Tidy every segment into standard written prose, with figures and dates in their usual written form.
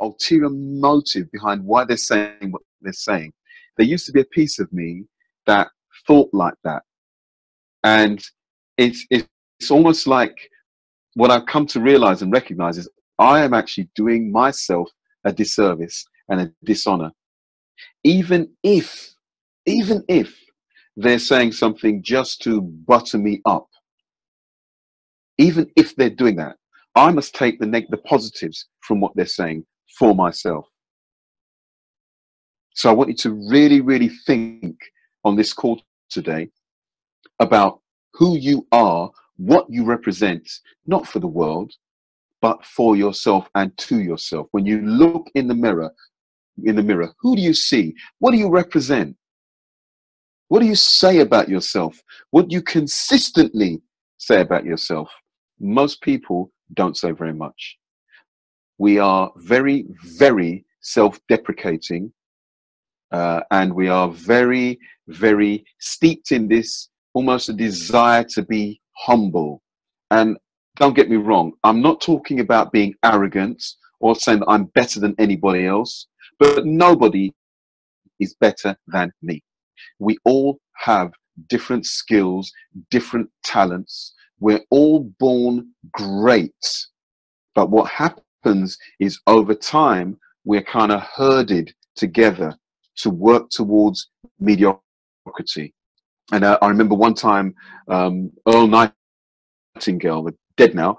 ulterior motive behind why they're saying what they're saying. There used to be a piece of me that thought like that. And it's almost like what I've come to realize and recognize is I am actually doing myself a disservice and a dishonor. Even if they're saying something just to butter me up, even if they're doing that, I must take the positives from what they're saying for myself. So I want you to really, really think on this call today about who you are, what you represent, not for the world, but for yourself and to yourself. When you look in the mirror, who do you see? What do you represent? What do you say about yourself? What do you consistently say about yourself? Most people don't say very much. We are very, very self-deprecating, and we are very, very steeped in this almost a desire to be humble. And don't get me wrong, I'm not talking about being arrogant or saying that I'm better than anybody else, but nobody is better than me. We all have different skills, different talents. We're all born great. But what happens is over time, we're kind of herded together to work towards mediocrity. And I remember one time, Earl Nightingale, dead now,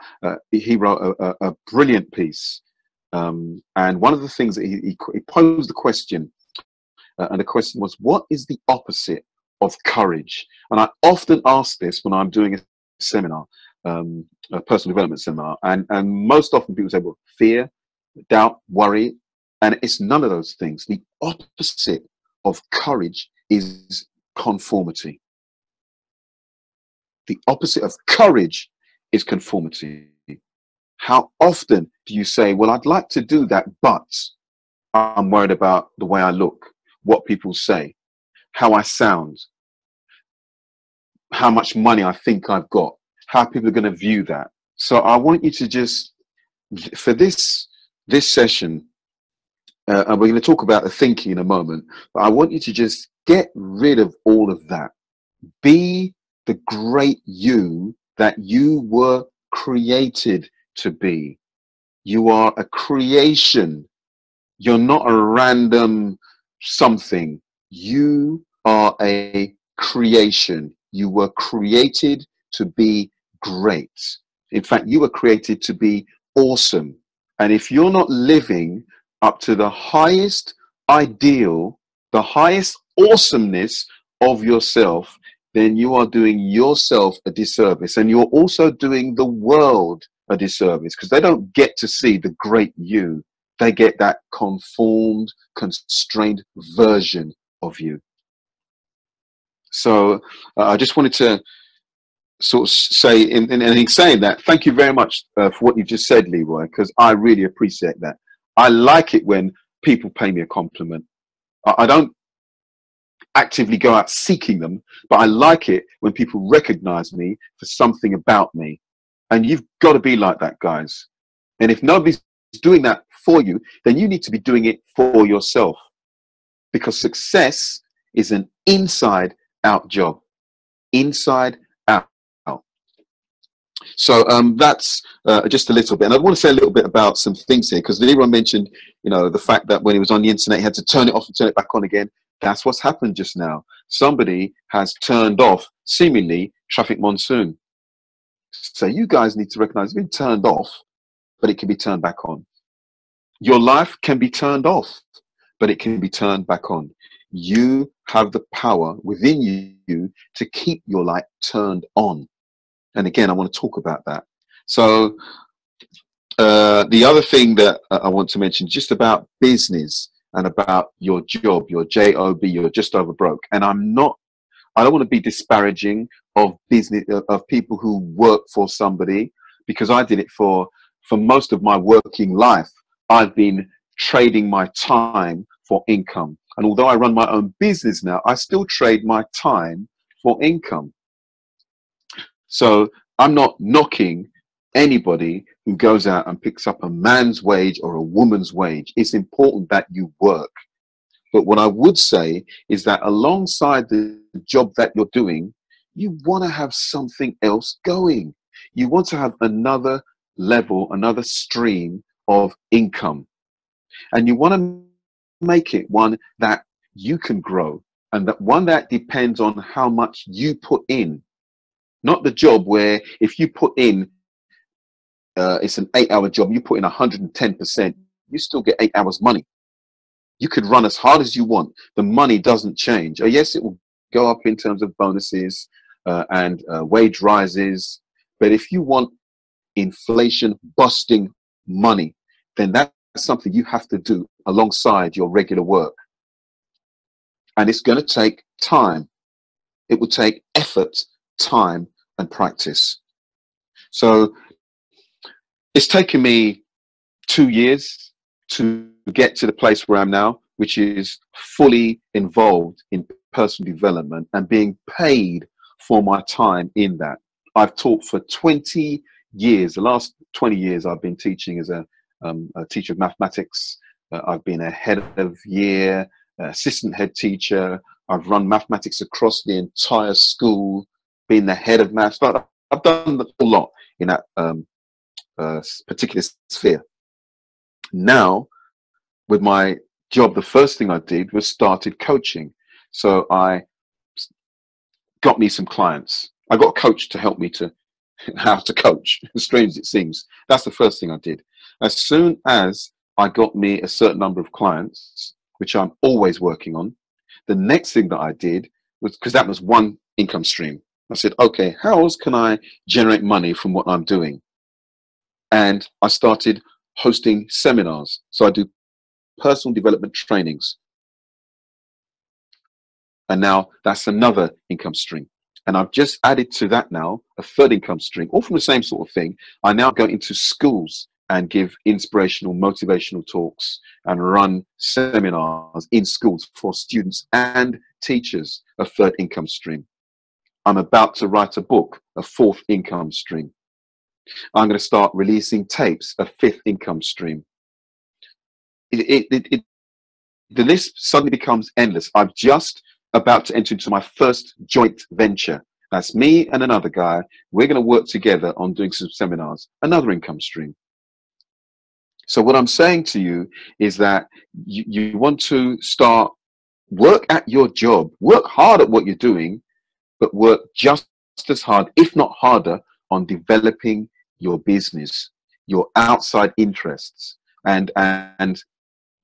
he wrote a brilliant piece. And one of the things that he posed the question, and the question was, what is the opposite of courage? And I often ask this when I'm doing a seminar, a personal development seminar, and most often people say, well, fear, doubt, worry, and it's none of those things. The opposite of courage is conformity. The opposite of courage is conformity. How often do you say, well, I'd like to do that, but I'm worried about the way I look, what people say, how I sound, how much money I think I've got, how people are going to view that. So I want you to just, for this session, and we're going to talk about the thinking in a moment, but I want you to just get rid of all of that. Be the great you that you were created to be. You are a creation. You're not a random something. You are a creation. You were created to be great. In fact, you were created to be awesome. And if you're not living up to the highest ideal, the highest awesomeness of yourself, then you are doing yourself a disservice. And you're also doing the world a disservice, because they don't get to see the great you. They get that conformed, constrained version of you. So I just wanted to sort of say, in saying that, thank you very much for what you just said, Leroy, because I really appreciate that. I like it when people pay me a compliment. I don't actively go out seeking them, but I like it when people recognize me for something about me. And you've got to be like that, guys. And if nobody's doing that for you, then you need to be doing it for yourself, because success is an inside out job. Inside out. So that's just a little bit. And I want to say a little bit about some things here, because Leroy mentioned, the fact that when he was on the internet, he had to turn it off and turn it back on again. That's what's happened just now. Somebody has turned off, seemingly, traffic monsoon. So you guys need to recognize it's been turned off, but it can be turned back on. Your life can be turned off, but it can be turned back on. You have the power within you to keep your light turned on. And again, I want to talk about that. So the other thing that I want to mention, just about business and about your job, your job, you're just over broke. And I don't want to be disparaging of business, of people who work for somebody, because I did it for most of my working life. I've been trading my time for income. And although I run my own business now, I still trade my time for income. So I'm not knocking anybody who goes out and picks up a man's wage or a woman's wage. It's important that you work. But what I would say is that alongside the job that you're doing, you want to have something else going. You want to have another level, another stream of income. And you want to make it one that you can grow, and that one that depends on how much you put in. Not the job where if you put in, it's an 8-hour job, you put in 110%, you still get 8 hours money. You could run as hard as you want. The money doesn't change. Yes, it will go up in terms of bonuses and wage rises. But if you want inflation busting money, then that's something you have to do alongside your regular work. And it's going to take time. It will take effort, time, and practice. So it's taken me 2 years to get to the place where I'm now, which is fully involved in personal development and being paid for my time in that. I've taught for 20 years. The last 20 years I've been teaching as a teacher of mathematics. I've been a head of year, assistant head teacher. I've run mathematics across the entire school, been the head of maths. I've done a lot in that particular sphere. Now, with my job, the first thing I did was started coaching. So I got me some clients. I got a coach to help me to how to coach, as strange as it seems. That's the first thing I did. As soon as I got me a certain number of clients, which I'm always working on, the next thing that I did was, because that was one income stream, I said, okay, how else can I generate money from what I'm doing? And I started hosting seminars. So I do personal development trainings. And now that's another income stream. And I've just added to that now a third income stream, all from the same sort of thing. I now go into schools and give inspirational, motivational talks and run seminars in schools for students and teachers, a third income stream. I'm about to write a book, a fourth income stream. I'm going to start releasing tapes, a fifth income stream. The list suddenly becomes endless. I'm just about to enter into my first joint venture. That's me and another guy. We're going to work together on doing some seminars, another income stream. So what I'm saying to you is that you want to start, work at your job, work hard at what you're doing, but work just as hard, if not harder, on developing your business, your outside interests. And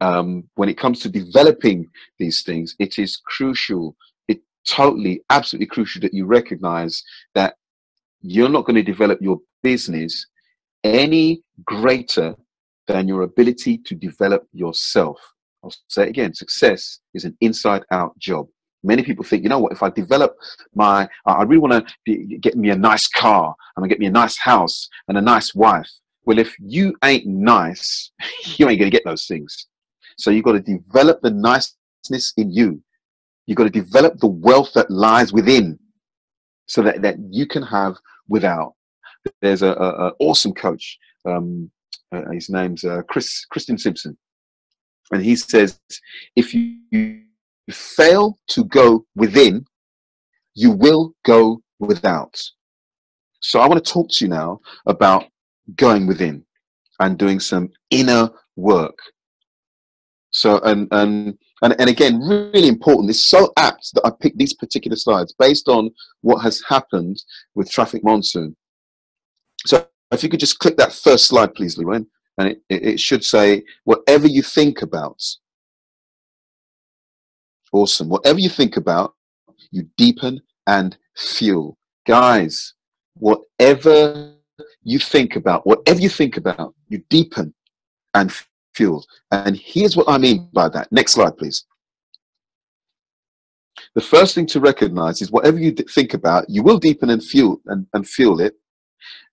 when it comes to developing these things, it is crucial, totally, absolutely crucial that you recognize that you're not going to develop your business any greater than your ability to develop yourself. I'll say it again, success is an inside out job. Many people think, you know what, if I develop I really want to get me a nice car, I'm going to get me a nice house and a nice wife. Well, if you ain't nice, you ain't going to get those things. So you've got to develop the niceness in you. You've got to develop the wealth that lies within so that you can have without. There's an awesome coach. His name's Christian Simpson. And he says, if you fail to go within, you will go without. So I want to talk to you now about going within and doing some inner work. So, and again, really important. It's so apt that I picked these particular slides based on what has happened with Traffic Monsoon. So if you could just click that first slide, please, Leroy, and it should say, whatever you think about. Awesome. Whatever you think about, you deepen and fuel. Guys, whatever you think about, you deepen and fuel. And here's what I mean by that. Next slide, please. The first thing to recognize is whatever you think about, you will deepen and fuel and fuel it.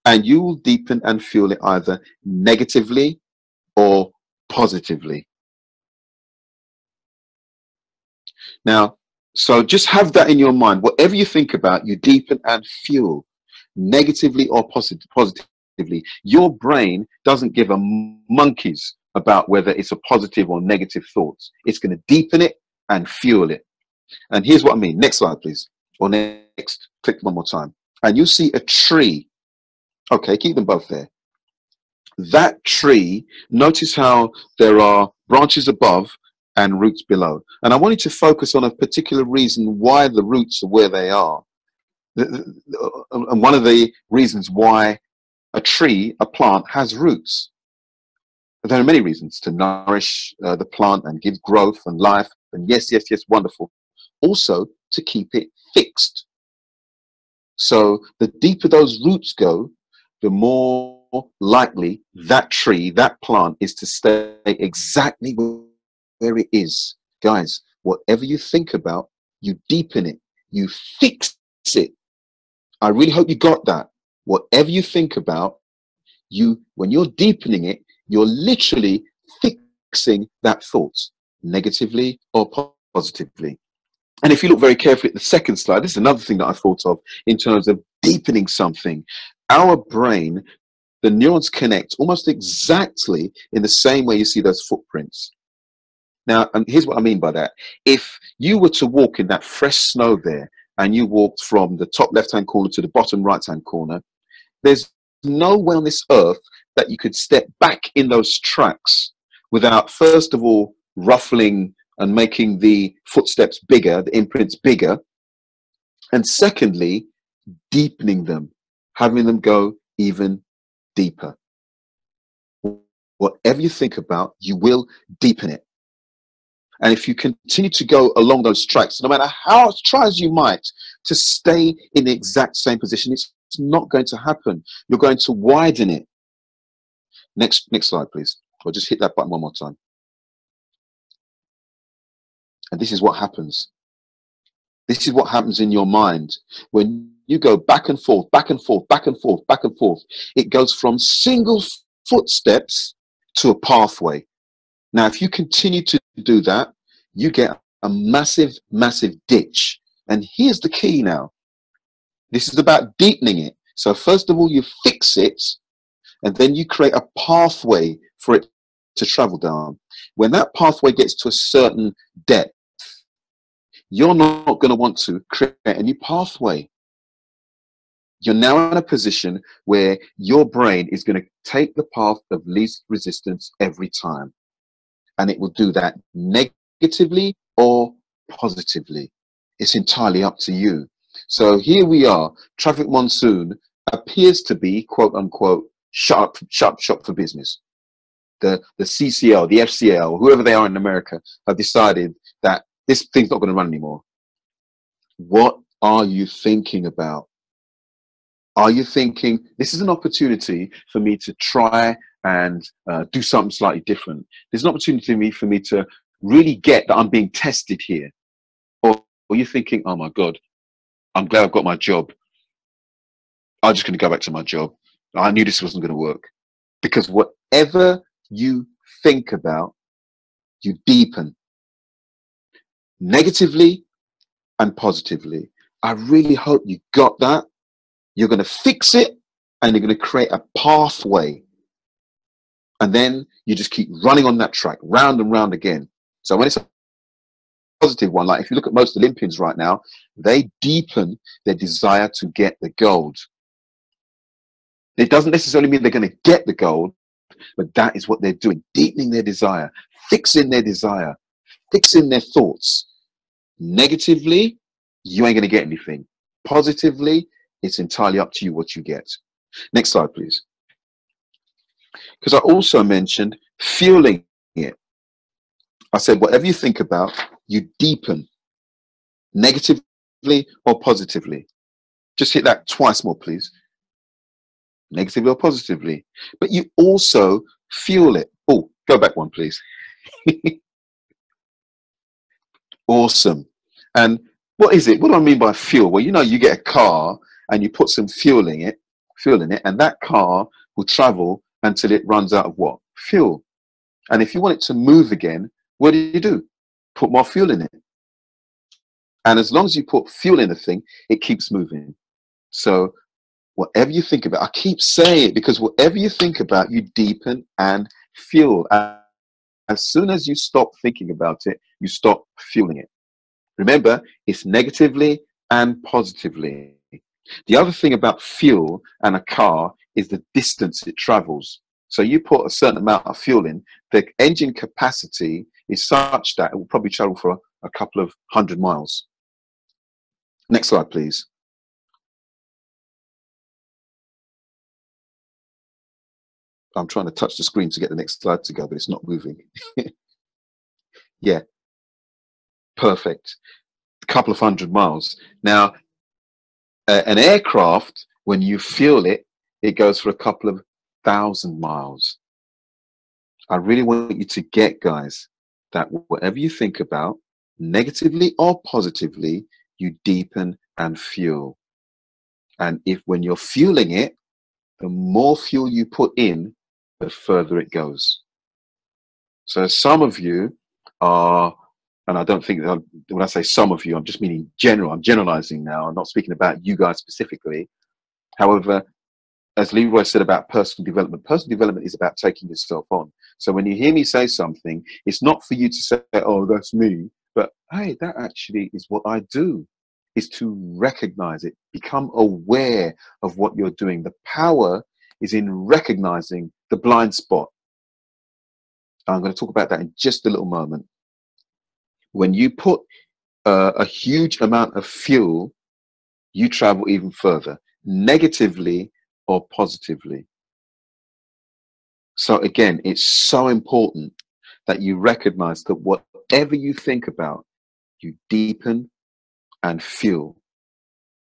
And you will deepen and fuel it either negatively or positively. Now, so just have that in your mind. Whatever you think about, you deepen and fuel negatively or positively. Your brain doesn't give a monkey's about whether it's a positive or negative thoughts. It's going to deepen it and fuel it. And here's what I mean. Next slide, please. Or next, click one more time. And you see a tree. Okay, keep them both there. That tree, notice how there are branches above and roots below. And I want you to focus on a particular reason why the roots are where they are. And one of the reasons why a tree, a plant, has roots. There are many reasons: to nourish the plant and give growth and life. And yes, yes, yes, wonderful. Also, to keep it fixed. So the deeper those roots go, the more likely that tree, that plant, is to stay exactly where it is. Guys, whatever you think about, you deepen it, you fix it. I really hope you got that. Whatever you think about, when you're deepening it, you're literally fixing that thought, negatively or positively. And if you look very carefully at the second slide, this is another thing that I thought of in terms of deepening something. Our brain, the neurons connect almost exactly in the same way you see those footprints. Now, and here's what I mean by that. If you were to walk in that fresh snow there, and you walked from the top left-hand corner to the bottom right-hand corner, there's no way on this earth that you could step back in those tracks without, first of all, ruffling and making the footsteps bigger, the imprints bigger, and secondly, deepening them, having them go even deeper. Whatever you think about, you will deepen it. And if you continue to go along those tracks, no matter how try as you might to stay in the exact same position, it's not going to happen. You're going to widen it. Next slide, please. Or just hit that button one more time. And this is what happens. This is what happens in your mind when you go back and forth, back and forth, back and forth, back and forth. It goes from single footsteps to a pathway. Now, if you continue to do that, you get a massive, massive ditch. And here's the key now. This is about deepening it. So first of all, you fix it, and then you create a pathway for it to travel down. When that pathway gets to a certain depth, you're not going to want to create a new pathway. You're now in a position where your brain is going to take the path of least resistance every time. And it will do that negatively or positively. It's entirely up to you. So here we are. Traffic monsoon appears to be, quote unquote, shut up for business. The CCL, the FCL, whoever they are in America, have decided that this thing's not going to run anymore. What are you thinking about? Are you thinking, this is an opportunity for me to try and do something slightly different? There's an opportunity for me to really get that I'm being tested here. Or are you thinking, oh my God, I'm glad I've got my job. I'm just going to go back to my job. I knew this wasn't going to work. Because whatever you think about, you deepen. Negatively and positively. I really hope you got that. You're going to fix it and you're going to create a pathway. And then you just keep running on that track, round and round again. So when it's a positive one, like if you look at most Olympians right now, they deepen their desire to get the gold. It doesn't necessarily mean they're going to get the gold, but that is what they're doing, deepening their desire, fixing their desire, fixing their thoughts. Negatively, you ain't going to get anything. Positively, it's entirely up to you what you get. Next slide, please. Because I also mentioned fueling it. I said, whatever you think about, you deepen, negatively or positively. Just hit that twice more, please. Negatively or positively. But you also fuel it. Oh, go back one, please. Awesome. And what is it? What do I mean by fuel? Well, you know, you get a car and you put some fuel in it, and that car will travel until it runs out of what? Fuel. And if you want it to move again, what do? Put more fuel in it. And as long as you put fuel in the thing, it keeps moving. So Whatever you think about, I keep saying it because whatever you think about, you deepen and fuel. And as soon as you stop thinking about it, you stop fueling it. Remember, it's negatively and positively. The other thing about fuel and a car is the distance it travels. So you put a certain amount of fuel in, the engine capacity is such that it will probably travel for a couple of 100 miles. Next slide, please. I'm trying to touch the screen to get the next slide to go, but it's not moving. Yeah, perfect. A couple of 100 miles. Now, an aircraft, when you fuel it, it goes for a couple of 1,000 miles. I really want you to get, guys, that whatever you think about, negatively or positively, you deepen and fuel. And if when you're fueling it, the more fuel you put in, the further it goes. So some of you are, and I don't think that when I say some of you, I'm just meaning general. I'm generalizing now. I'm not speaking about you guys specifically. However, as Leroy said about personal development is about taking yourself on. So when you hear me say something, it's not for you to say, oh, that's me, but hey, that actually is what I do, is to recognize it, become aware of what you're doing. The power is in recognizing the blind spot. I'm going to talk about that in just a little moment. When you put a huge amount of fuel, you travel even further, negatively or positively. So again, it's so important that you recognize that whatever you think about, you deepen and fuel.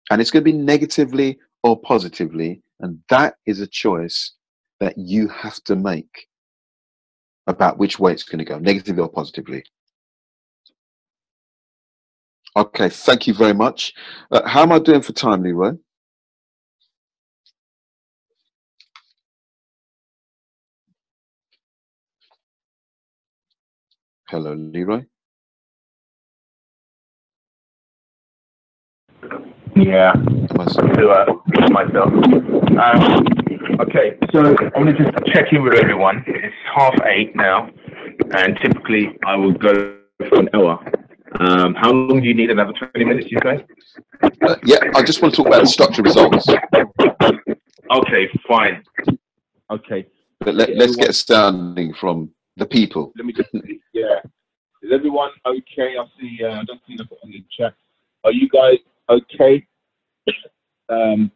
And it's going to be negatively or positively. And that is a choice that you have to make about which way it's going to go, negatively or positively. Okay, thank you very much. How am I doing for time, Leroy? Hello, Leroy. Yeah, to myself. Okay, so I'm going to just check in with everyone. It's 8:30 now, and typically I will go for an hour. How long do you need? Another 20 minutes, you say? Yeah, I just want to talk about the structure results. Okay, fine. Okay. But let's get standing from the people. Let me just see. Yeah. Is everyone okay? I see. I don't see nothing on the chat. Are you guys okay? To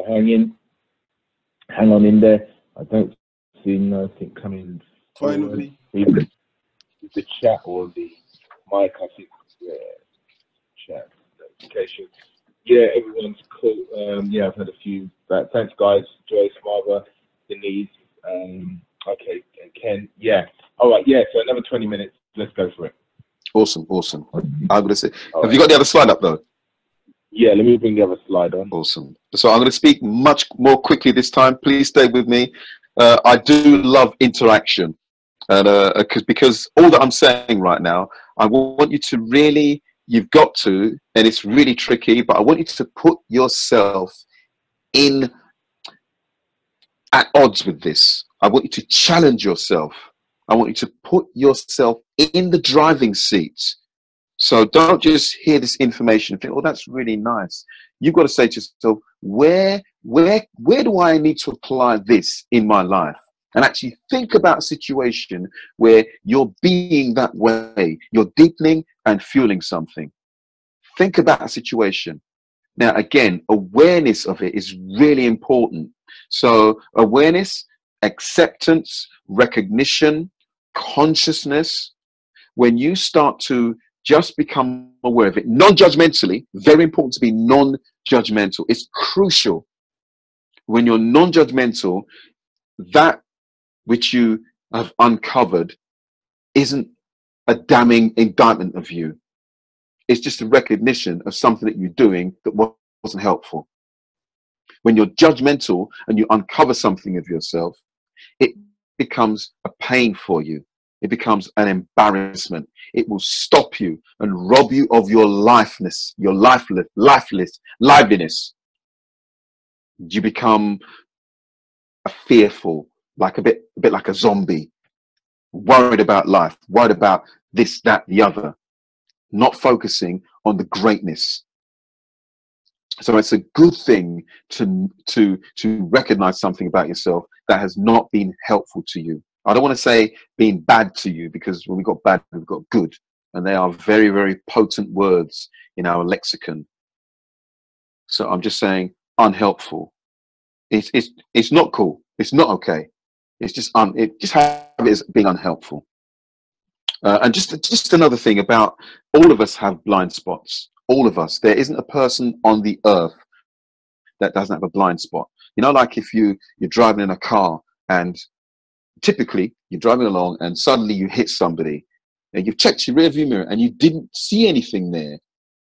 hang on in there. I don't see nothing coming. Fine with me. The chat or the mic, I think. Yeah. Chat notification. Yeah, everyone's cool. Yeah, I've had a few. But thanks, guys. Joyce, Marva, Denise. Okay, and Ken. Yeah. All right. Yeah. So another 20 minutes. Let's go for it. Awesome, awesome. I'm going to say, have you got the other slide up though? Yeah, let me bring the other slide on. Awesome. So I'm going to speak much more quickly this time. Please stay with me. I do love interaction, and because all that I'm saying right now, I want you to really, you've got to, and it's really tricky, but I want you to put yourself in at odds with this. I want you to challenge yourself. I want you to put yourself in the driving seat. So don't just hear this information and think, oh, that's really nice. You've got to say to yourself, where do I need to apply this in my life? And actually think about a situation where you're being that way. You're deepening and fueling something. Think about a situation. Now, again, awareness of it is really important. So awareness, acceptance, recognition, consciousness. When you start to just become aware of it, non-judgmentally, very important to be non-judgmental. It's crucial. When you're non-judgmental, that which you have uncovered isn't a damning indictment of you. It's just a recognition of something that you're doing that wasn't helpful. When you're judgmental and you uncover something of yourself, it becomes a pain for you. It becomes an embarrassment. It will stop you and rob you of your liveliness. You become fearful, like a bit like a zombie, worried about life, worried about this, that, the other, not focusing on the greatness. So it's a good thing to recognize something about yourself that has not been helpful to you. I don't want to say being bad to you, because when we got bad, we've got good, and they are very, very potent words in our lexicon. So I'm just saying unhelpful. It's not cool. It's not okay. It's just it just have it as being unhelpful. And just another thing about, all of us have blind spots. All of us. There isn't a person on the earth that doesn't have a blind spot. You know, like if you're driving in a car, and typically you're driving along and suddenly you hit somebody, and you've checked your rear view mirror and you didn't see anything there,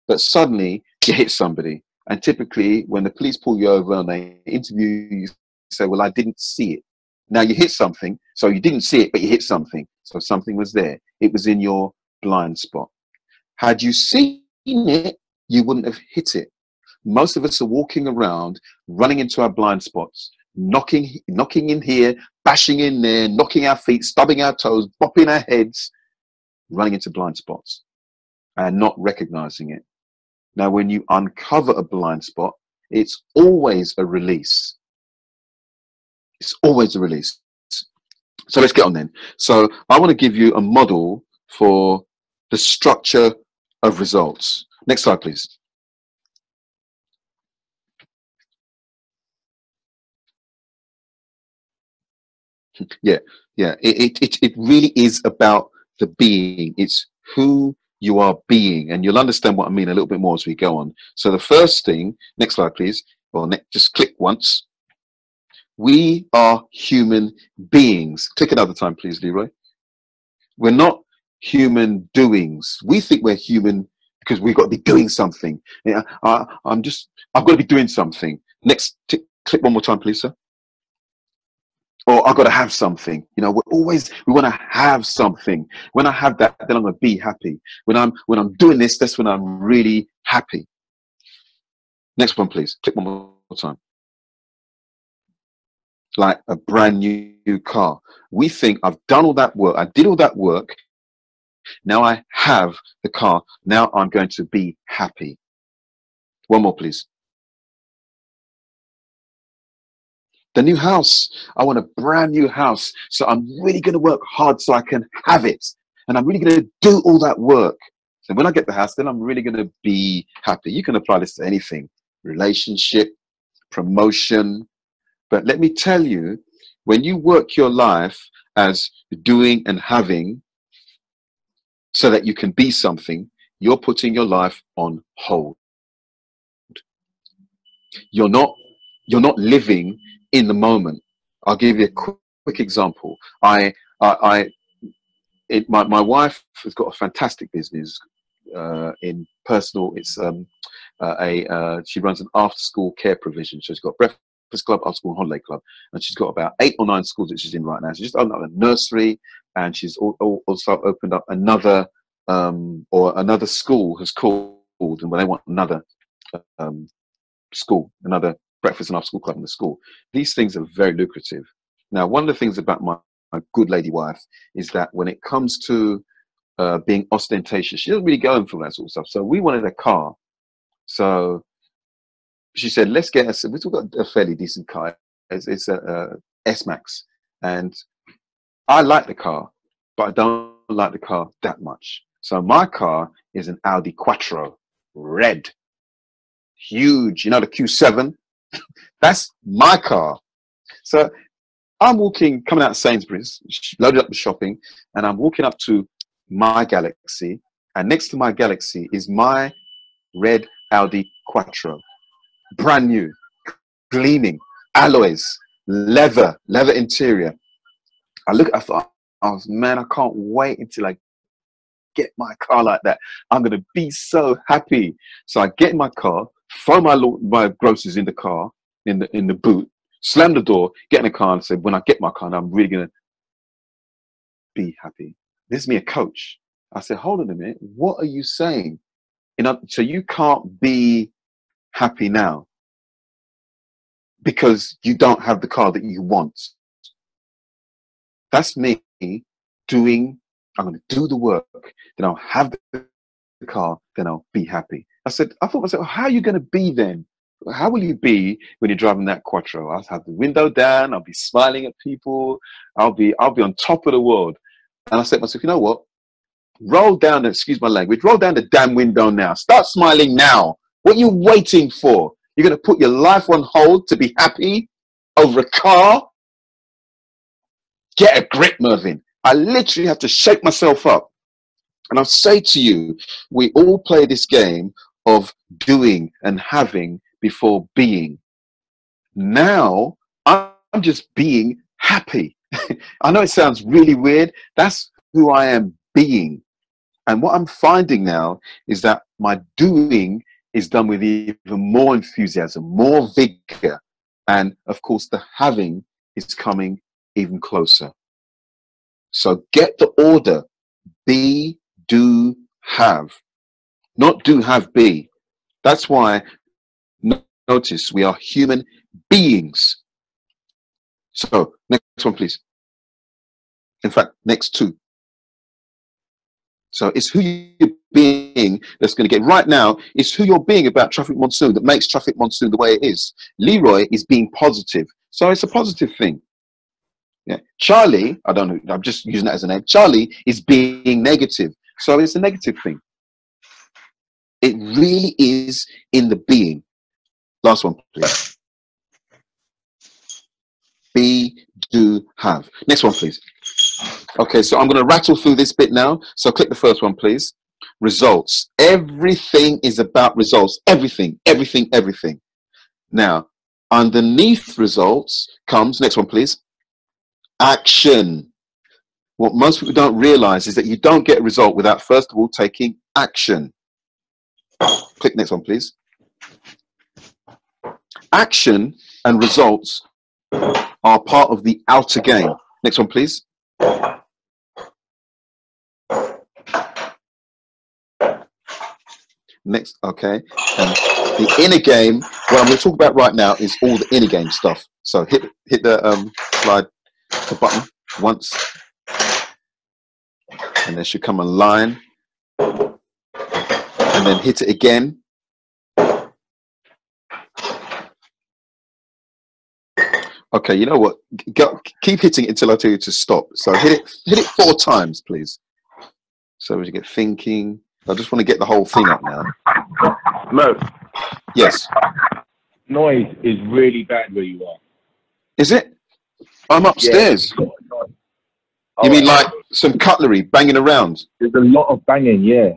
but suddenly you hit somebody. And typically when the police pull you over and they interview you, you say, well, I didn't see it. Now you hit something, so you didn't see it, but you hit something. So something was there. It was in your blind spot. Had you seen it, you wouldn't have hit it. Most of us are walking around, running into our blind spots, knocking in here, bashing in there, knocking our feet, stubbing our toes, bopping our heads, running into blind spots and not recognizing it. Now, when you uncover a blind spot, it's always a release. It's always a release. So let's get on then. So I want to give you a model for the structure of results. Next slide, please. Yeah. It really is about the being. It's who you are being, and you'll understand what I mean a little bit more as we go on. So the first thing, next slide, please. Or just click once. We are human beings. Click another time, please, Leroy. We're not human doings. We think we're human because we've got to be doing something. Yeah, I've got to be doing something. Next, click one more time, please, sir. Or I've got to have something. You know, we want to have something. When I have that, then I'm going to be happy. When I'm doing this, that's when I'm really happy. Next one, please. Click one more time. Like a brand new car. We think I've done all that work. I did all that work. Now I have the car. Now I'm going to be happy. One more, please. The new house. I want a brand new house. So I'm really going to work hard so I can have it. And I'm really going to do all that work. So when I get the house, then I'm really going to be happy. You can apply this to anything. Relationship, promotion. But let me tell you, when you work your life as doing and having so that you can be something, you're putting your life on hold. You're not living in the moment. I'll give you a quick example. My wife has got a fantastic business in personal. It's she runs an after-school care provision. So she's got breakfast club, after-school holiday club, and she's got about 8 or 9 schools that she's in right now. She's just opened up a nursery, and she's also opened up another another school has called, and when they want another school, another breakfast and after school club in the school. These things are very lucrative. Now, one of the things about my good lady wife is that when it comes to being ostentatious, she doesn't really go in for that sort of stuff. So we wanted a car. So she said, let's get us, we've got a fairly decent car. It's a S-Max. And I like the car, but I don't like the car that much. So my car is an Audi Quattro, red. Huge, you know, the Q7. That's my car. So I'm coming out of Sainsbury's, loaded up the shopping, and I'm walking up to my Galaxy, and next to my Galaxy is my red Audi Quattro, brand new, gleaming, alloys, leather interior. I thought, man, I can't wait until I get my car like that. I'm going to be so happy. So I get in my car, throw my groceries in the car, in the boot, slam the door, get in the car, and say, when I get my car, I'm really going to be happy. This is me, a coach. I said, hold on a minute. What are you saying? So you can't be happy now. because you don't have the car that you want. That's me doing, I'm going to do the work, then I'll have the car, then I'll be happy. I thought to myself, how are you going to be then? How will you be when you're driving that Quattro? I'll have the window down, I'll be smiling at people, I'll be on top of the world. And I said to myself, you know what? Roll down, excuse my language, roll down the damn window now. Start smiling now. What are you waiting for? You're going to put your life on hold to be happy over a car? Get a grip, Mervyn. I literally have to shake myself up. And I'll say to you, we all play this game of doing and having before being. Now, I'm just being happy. I know it sounds really weird. That's who I am being. And what I'm finding now is that my doing is done with even more enthusiasm, more vigor. And of course, the having is coming even closer. So get the order: be, do, have. Not do, have, be. That's why, notice, we are human beings. So next one, please. In fact, next two. So it's who you're being that's going to get right now. It's who you're being about Traffic Monsoon that makes Traffic Monsoon the way it is. Leroy is being positive. So it's a positive thing. Yeah. Charlie, I don't know, I'm just using that as a name. Charlie is being negative. So it's a negative thing. It really is in the being. Last one, please. Be, do, have. Next one, please. Okay, so I'm going to rattle through this bit now. So click the first one, please. Results. Everything is about results. Everything, everything, everything. Now, underneath results comes, next one, please, action. What most people don't realize is that you don't get a result without, first of all, taking action. Click next one, please. Action and results are part of the outer game. Next one, please. Next, okay. And the inner game, what I'm going to talk about right now is all the inner game stuff. So hit the slide, the button once, and there should come a line, and then hit it again. Okay, you know what? Keep hitting it until I tell you to stop. So hit it 4 times, please. So as you get thinking, I just want to get the whole thing up now. Look. Yes. Noise is really bad where you are. Is it? I'm upstairs. Yeah, you mean like some cutlery banging around? There's a lot of banging, yeah.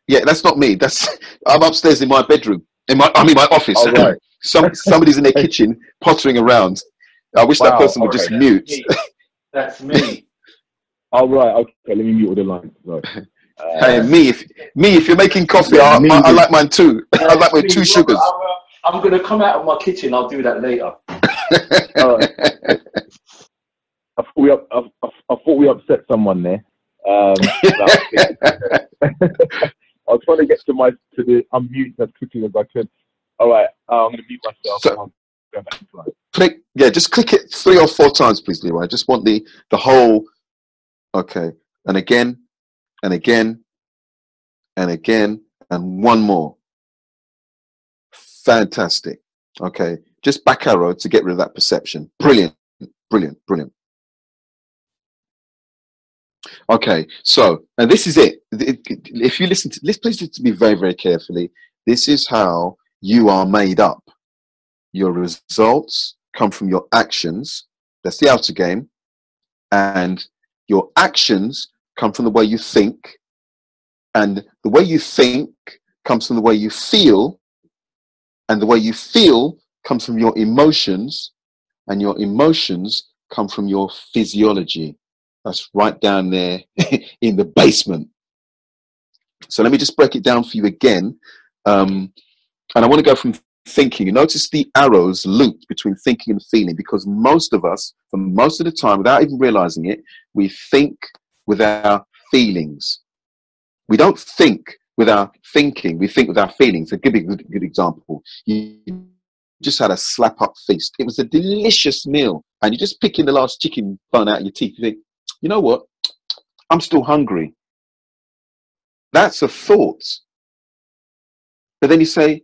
Yeah, that's not me. I'm upstairs in my bedroom. My office. Oh, right. Somebody's in their kitchen pottering around. I wish that person would just mute. That's me. Oh, right. Okay, let me mute all the lines. Right. Hey, if you're making coffee, I like mine too. I like my 2 sugars. I'm going to come out of my kitchen. I'll do that later. I thought we upset someone there. I was trying to get to the unmute as quickly as I could. All right, I'm going to mute myself. So, just click it 3 or 4 times, please, Leroy. I just want the whole. Okay, and again, and again, and again, and one more. Fantastic. Okay, just back arrow to get rid of that perception. Brilliant, brilliant, brilliant. Okay, so, and this is it. If you listen to this, please listen to me very, very carefully. This is how you are made up. Your results come from your actions. That's the outer game. And your actions come from the way you think. And the way you think comes from the way you feel. And the way you feel comes from your emotions. And your emotions come from your physiology. That's right down there in the basement. So let me just break it down for you again. And I want to go from thinking. You notice the arrows looped between thinking and feeling, because most of us, for most of the time, without even realizing it, we think with our feelings. We don't think with our thinking. We think with our feelings. I'll give you a good example. You just had a slap up feast. It was a delicious meal. And you're just picking the last chicken bone out of your teeth. You think, you know what? I'm still hungry. That's a thought. But then you say,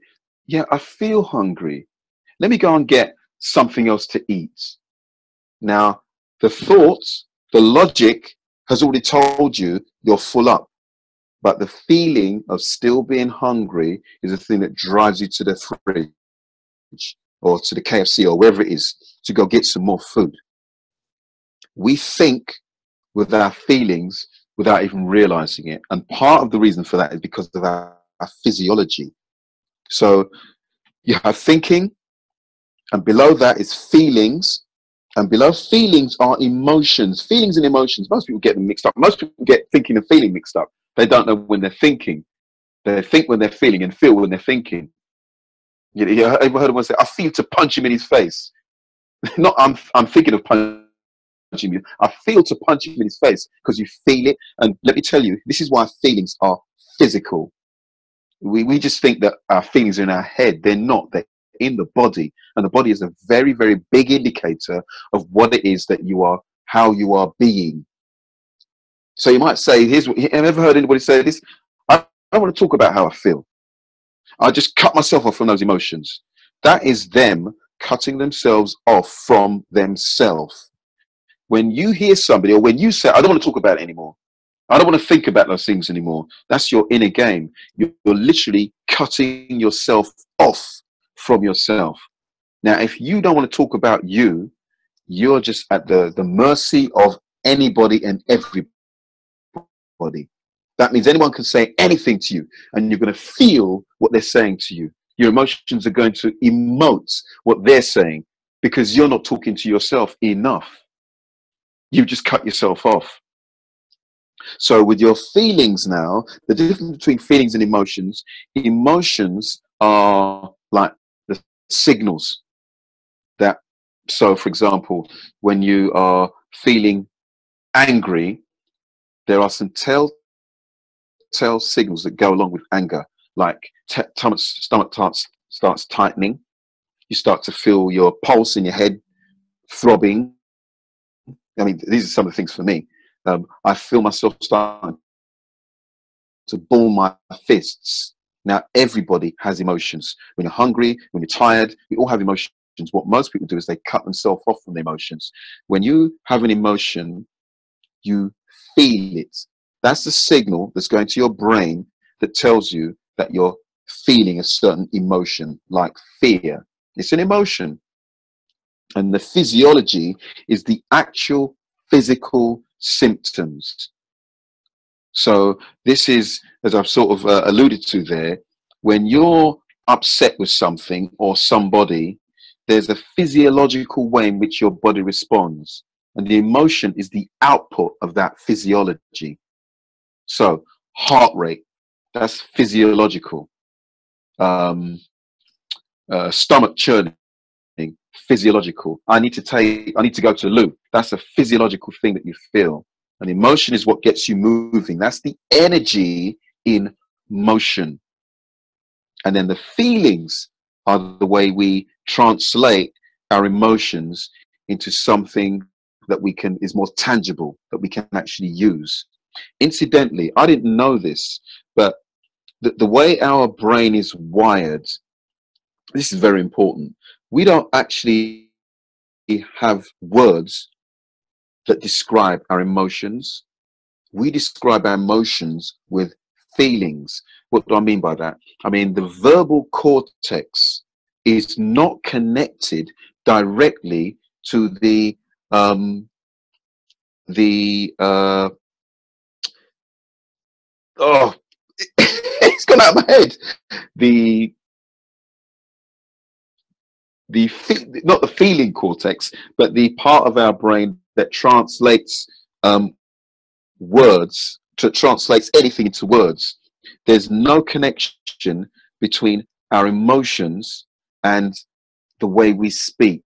yeah, I feel hungry. Let me go and get something else to eat. Now, the thought, the logic has already told you you're full up. But the feeling of still being hungry is the thing that drives you to the fridge or to the KFC or wherever it is to go get some more food. We think with our feelings without even realizing it. And part of the reason for that is because of our physiology. So you have thinking, and below that is feelings, and below feelings are emotions. Feelings and emotions, most people get them mixed up. Most people get thinking and feeling mixed up. They don't know when they're thinking. They think when they're feeling and feel when they're thinking. You ever heard of one say, I feel to punch him in his face? Not I'm thinking of punching you. I feel to punch him in his face because you feel it. And let me tell you, this is why feelings are physical. We just think that our feelings are in our head. They're not. They're in the body. And the body is a very, very big indicator of what it is that you are, how you are being. So you might say, have you ever heard anybody say this? I don't want to talk about how I feel. I just cut myself off from those emotions. That is them cutting themselves off from themselves. When you hear somebody, or when you say, I don't want to talk about it anymore. I don't want to think about those things anymore. That's your inner game. You're literally cutting yourself off from yourself. Now, if you don't want to talk about you, you're just at the mercy of anybody and everybody. That means anyone can say anything to you and you're going to feel what they're saying to you. Your emotions are going to emote what they're saying because you're not talking to yourself enough. You've just cut yourself off. So with your feelings now, the difference between feelings and emotions are like the signals that, so for example, when you are feeling angry, there are some telltale signals that go along with anger, like stomach starts tightening. You start to feel your pulse in your head throbbing. I mean, these are some of the things for me. I feel myself starting to ball my fists. Now, everybody has emotions. When you're hungry, when you're tired, we all have emotions. What most people do is they cut themselves off from the emotions. When you have an emotion, you feel it. That's the signal that's going to your brain that tells you that you're feeling a certain emotion, like fear. It's an emotion. And the physiology is the actual physical symptoms. So this is, as I've sort of alluded to there, when you're upset with something or somebody, there's a physiological way in which your body responds. And the emotion is the output of that physiology. So heart rate, that's physiological. Stomach churning, physiological. I need to go to the loo. That's a physiological thing that you feel. And emotion is what gets you moving. That's the energy in motion. And then the feelings are the way we translate our emotions into something that is more tangible, that we can actually use. Incidentally, I didn't know this, but the way our brain is wired, this is very important. We don't actually have words that describe our emotions. We describe our emotions with feelings. What do I mean by that? I mean, the verbal cortex is not connected directly to it's gone out of my head. Not the feeling cortex, but the part of our brain that translates words, translates anything into words. There's no connection between our emotions and the way we speak.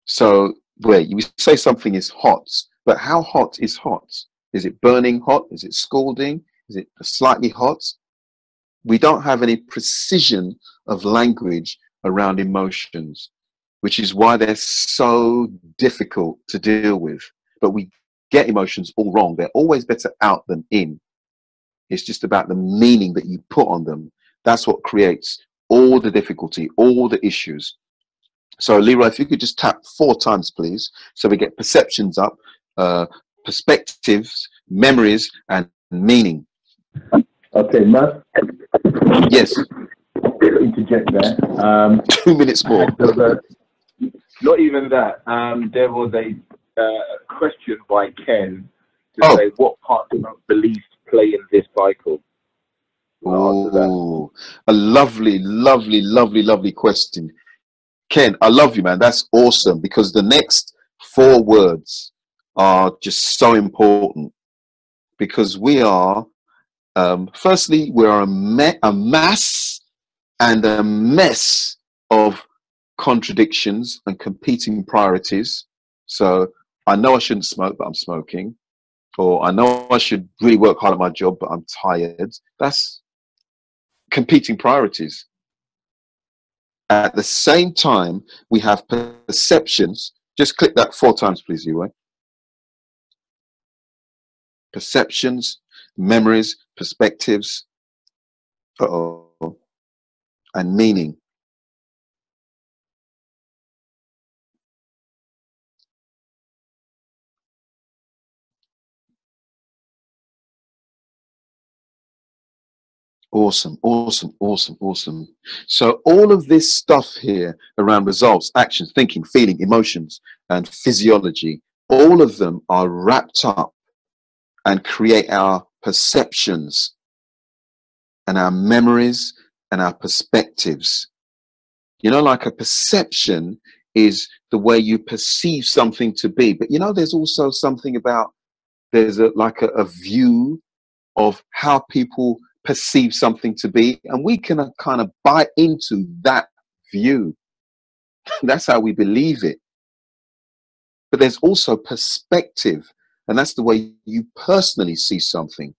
So where you say something is hot, but how hot is hot? Is it burning hot? Is it scalding? Is it slightly hot? We don't have any precision of language around emotions, which is why they're so difficult to deal with. But we get emotions all wrong. They're always better out than in. It's just about the meaning that you put on them. That's what creates all the difficulty, all the issues. So Leroy, if you could just tap 4 times, please. So we get perceptions up, perspectives, memories, and meaning. Okay, Merv. Yes. Interject there. 2 minutes more. Not even that. There was a question by Ken to say, what part of beliefs play in this cycle? Oh, a lovely, lovely, lovely, lovely question. Ken, I love you, man. That's awesome, because the next 4 words are just so important, because we are, firstly, we are a mass and a mess of contradictions and competing priorities. So I know I shouldn't smoke, but I'm smoking. Or I know I should really work hard at my job, but I'm tired. That's competing priorities. At the same time, we have perceptions. Just click that 4 times, please, Leroy. Perceptions, memories, perspectives, and meaning. Awesome, awesome, awesome, awesome. So all of this stuff here around results, actions, thinking, feeling, emotions, and physiology, all of them are wrapped up and create our perceptions and our memories and our perspectives. You know, like a perception is the way you perceive something to be. But you know, there's also something about, there's like a view of how people perceive something to be, and we can kind of buy into that view. That's how we believe it. But there's also perspective, and that's the way you personally see something.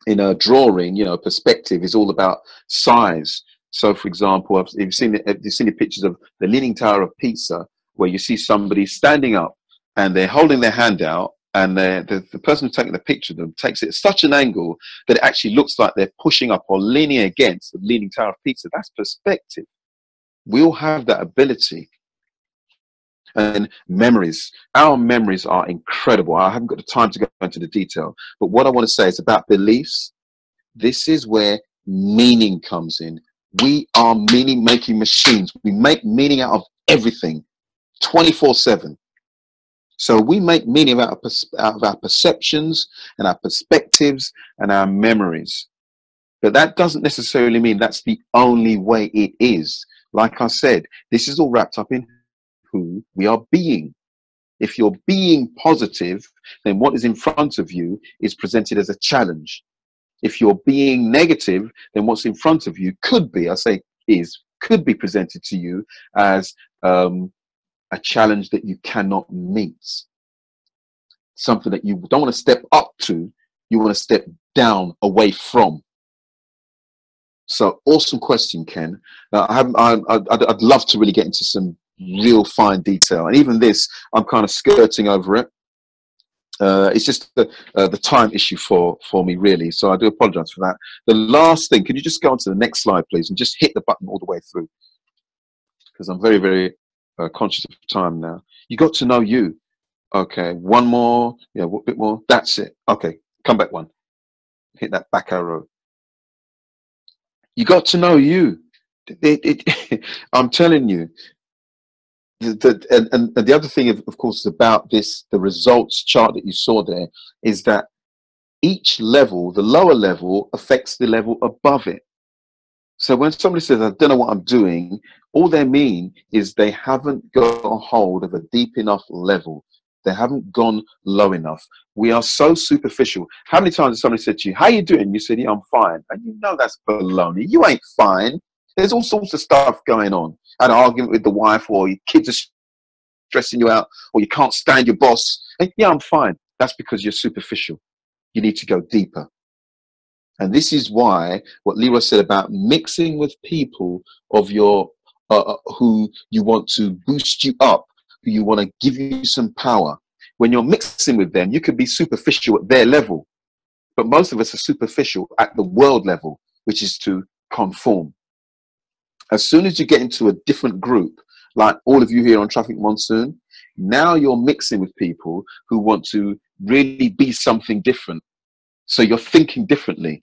In a drawing, you know, perspective is all about size. So, for example, you've seen the pictures of the Leaning Tower of Pisa, where you see somebody standing up and they're holding their hand out, and the person who's taking the picture of them takes it at such an angle that it actually looks like they're pushing up or leaning against the Leaning Tower of Pisa. That's perspective. We all have that ability. And memories. Our memories are incredible. I haven't got the time to go into the detail, but what I want to say is about beliefs. This is where meaning comes in. We are meaning-making machines. We make meaning out of everything, 24/7. So we make meaning out of our perceptions and our perspectives and our memories. But that doesn't necessarily mean that's the only way it is. Like I said, this is all wrapped up in who we are being. If you're being positive, then what is in front of you is presented as a challenge. If you're being negative, then what's in front of you could be, could be presented to you as a challenge that you cannot meet. Something that you don't want to step up to, you want to step down away from. So awesome question, Ken. I'd love to really get into some real fine detail, and even this, I'm kind of skirting over it. It's just the time issue for me, really. So I do apologize for that. The last thing, can you just go on to the next slide, please, and just hit the button all the way through? Because I'm very, very conscious of time now. You got to know you. Okay, one more. Yeah, a bit more. That's it. Okay, come back one. Hit that back arrow. You got to know you. I'm telling you. And the other thing, of course, about this, the results chart that you saw there, is that each level, the lower level, affects the level above it. So when somebody says, I don't know what I'm doing, all they mean is they haven't got a hold of a deep enough level. They haven't gone low enough. We are so superficial. How many times has somebody said to you, how you doing? You said, yeah, I'm fine. And you know that's baloney. You ain't fine. There's all sorts of stuff going on. Had an argument with the wife, or your kids are stressing you out, or you can't stand your boss. And, yeah, I'm fine. That's because you're superficial. You need to go deeper. And this is why what Leroy said about mixing with people of your who you want to boost you up, who you want to give you some power. When you're mixing with them, you could be superficial at their level, but most of us are superficial at the world level, which is to conform. As soon as you get into a different group, like all of you here on Traffic Monsoon, now you're mixing with people who want to really be something different. So you're thinking differently.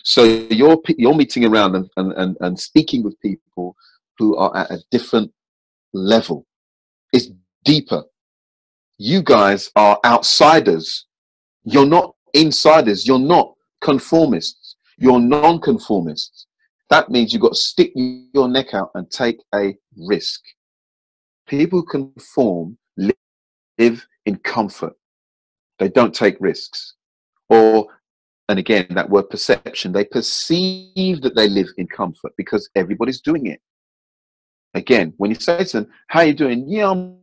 So you're meeting around and speaking with people who are at a different level. It's deeper. You guys are outsiders. You're not insiders. You're not conformists. You're non-conformists. That means you've got to stick your neck out and take a risk. People who conform live in comfort. They don't take risks. Or, and again, that word perception, they perceive that they live in comfort because everybody's doing it. Again, when you say to them, how are you doing? Yeah, I'm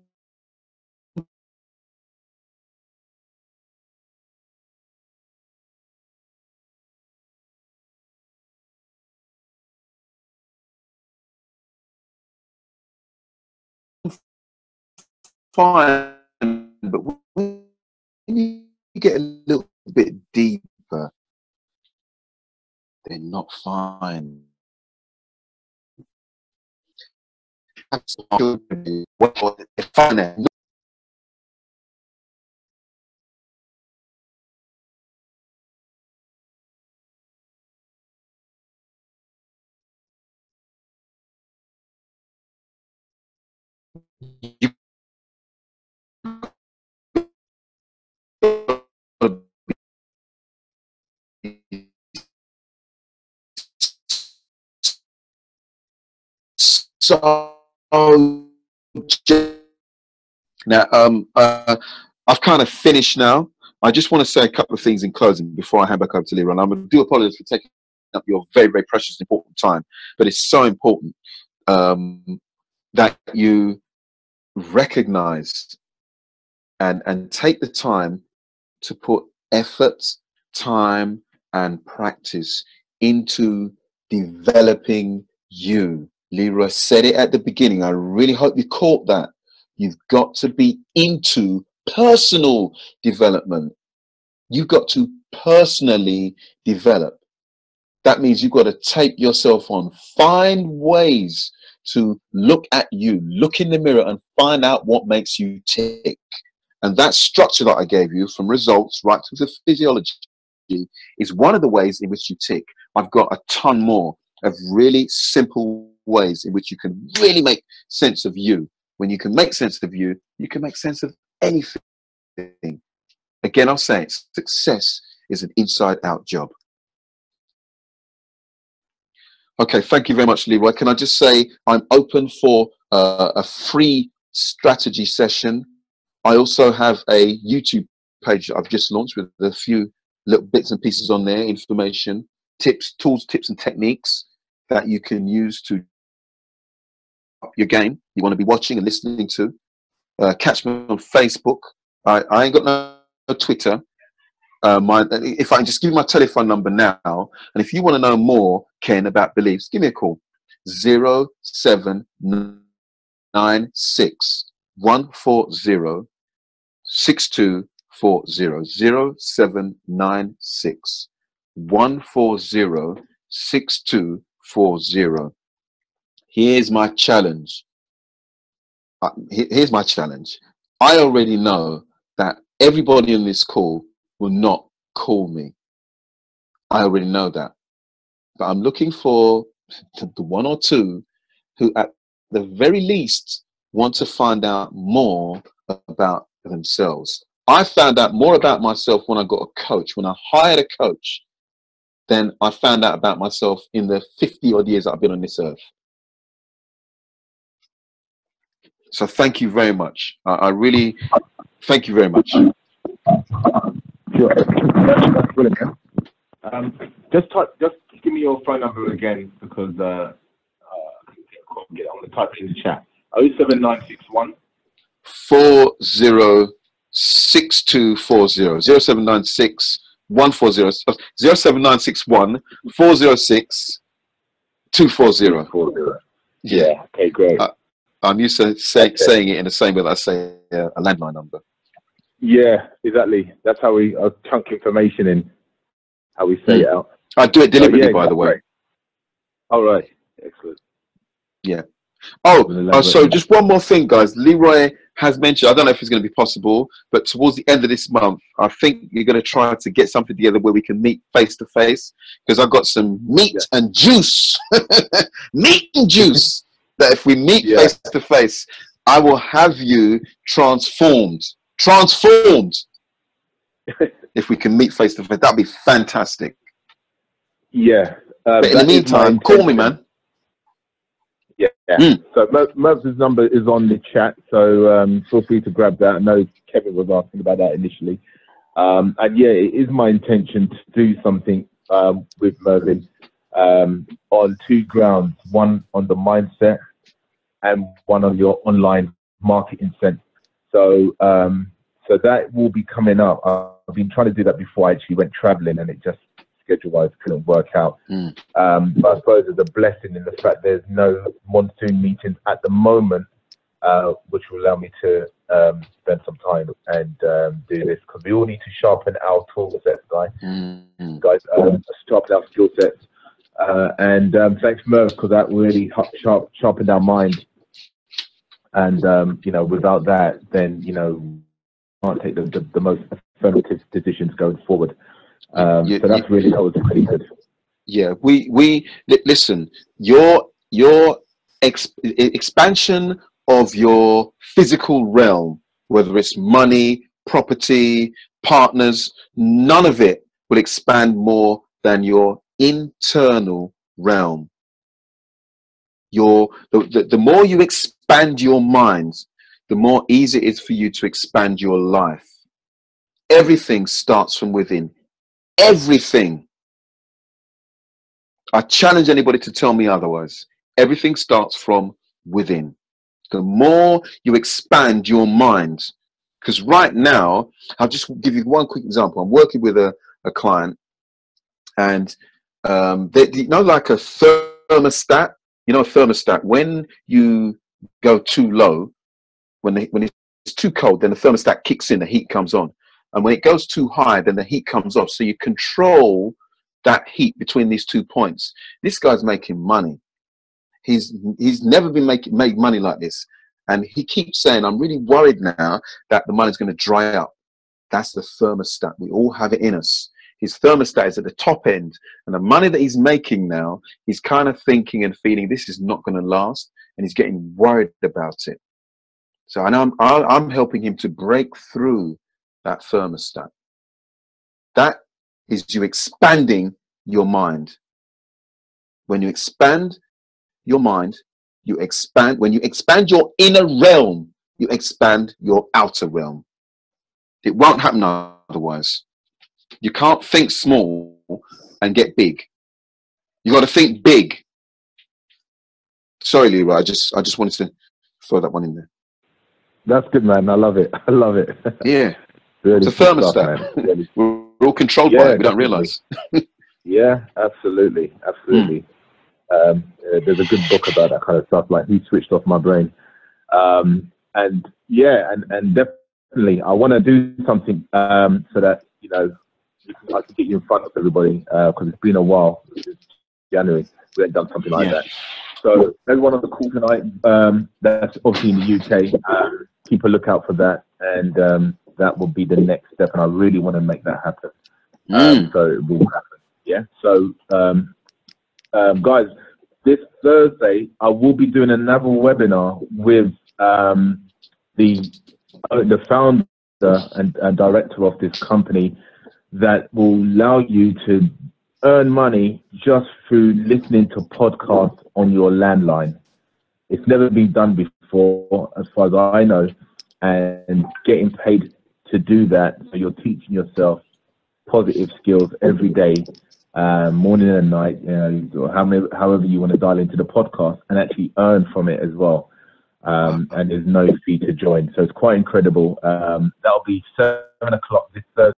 fine, but when you get a little bit deeper, they're not fine. They're fine. You so now, I've kind of finished now. I just want to say a couple of things in closing before I hand back over to Leroy. I do apologize for taking up your very, very precious, important time, but it's so important that you recognize and take the time to put effort, time, and practice into developing you. Leroy said it at the beginning. I really hope you caught that. You've got to be into personal development. You've got to personally develop. That means you've got to take yourself on. Find ways to look at you, look in the mirror and find out what makes you tick. And that structure that I gave you, from results right to the physiology, is one of the ways in which you tick. I've got a ton more of really simple ways in which you can really make sense of you. When you can make sense of you, you can make sense of anything. Again, I'll say it, success is an inside-out job. Okay, thank you very much, Leroy. Can I just say I'm open for a free strategy session. I also have a YouTube page that I've just launched with a few little bits and pieces on there, information, tips, tools, tips, and techniques that you can use to up your game. You want to be watching and listening to. Catch me on Facebook. I ain't got no Twitter. If I can just give you my telephone number now, and if you want to know more, Ken, about beliefs, give me a call. 0796 140 6240. 0796 140 6240. Here's my challenge. Here's my challenge. I already know that everybody on this call will not call me. I already know that. But I'm looking for the one or two who at the very least want to find out more about themselves. I found out more about myself when I got a coach, when I hired a coach, than I found out about myself in the 50 odd years I've been on this earth. So thank you very much. I really thank you very much. Sure. That's brilliant. Just give me your phone number again, because I can't get it. I'm going to type it in the chat. 07961 406240. 0796 140 07961 406 240. Yeah. Okay, great. I'm used to saying it in the same way that I say a landline number. Yeah, exactly. That's how we chunk information in, how we say it out. I do it deliberately, yeah, by the way. Great. All right. Excellent. Yeah. Oh, so just one more thing, guys. Leroy has mentioned, I don't know if it's going to be possible, but towards the end of this month, I think you're going to try to get something together where we can meet face to face, because I've got some meat and juice, meat and juice, that if we meet face to face, I will have you transformed. If we can meet face to face, that'd be fantastic. Yeah. But in the meantime, call me, man. Yeah. So Merv's number is on the chat, so feel free to grab that. I know Kevin was asking about that initially. And yeah, it is my intention to do something with Mervyn on two grounds, one on the mindset and one on your online marketing sense. So so that will be coming up. I've been trying to do that before I actually went traveling, and it just schedule-wise couldn't work out. But I suppose there's a blessing in the fact there's no monsoon meetings at the moment, which will allow me to spend some time and do this, because we all need to sharpen our tool sets, guys. Sharpen our skill sets. And thanks, Merv, because that really sharpened our mind. And you know, without that, then you know, can't take the most affirmative decisions going forward. So that was pretty good. Yeah, we listen. Your expansion of your physical realm, whether it's money, property, partners, none of it will expand more than your internal realm. The more you expand your mind, the more easy it is for you to expand your life. Everything starts from within. Everything. I challenge anybody to tell me otherwise. Everything starts from within. The more you expand your mind, because right now, I'll just give you one quick example. I'm working with a client, and you know, like a thermostat. You know, a thermostat. When you go too low, when it's too cold, then the thermostat kicks in, the heat comes on. And when it goes too high, then the heat comes off. So you control that heat between these 2 points. This guy's making money. He's never been made money like this. And he keeps saying, I'm really worried now that the money's going to dry up. That's the thermostat. We all have it in us. His thermostat is at the top end. And the money that he's making now, he's kind of thinking and feeling this is not going to last. And he's getting worried about it. So I know I'm helping him to break through that thermostat. That is you expanding your mind. When you expand your mind, you expand. When you expand your inner realm, you expand your outer realm. It won't happen otherwise. You can't think small and get big. You got to think big. Sorry, Leroy. I just wanted to throw that one in there. That's good, man. I love it. I love it. Yeah. Really, it's a thermostat. Really. We're all controlled by it. We don't realize. Yeah, absolutely. Absolutely. There's a good book about that kind of stuff, like Who Switched Off My Brain. And yeah, and definitely I want to do something so that, you know, I can get you in front of everybody, because it's been a while. It's January. We haven't done something like that. So everyone on the call tonight, that's obviously in the UK. Keep a lookout for that, and that will be the next step. And I really want to make that happen. So it will happen. Yeah. So guys, this Thursday I will be doing another webinar with the founder and director of this company that will allow you to earn money just through listening to podcasts on your landline. It's never been done before, as far as I know, and getting paid to do that. So you're teaching yourself positive skills every day, morning and night, you know, however you want to dial into the podcast and actually earn from it as well. And there's no fee to join. So it's quite incredible. That'll be 7 o'clock this Thursday.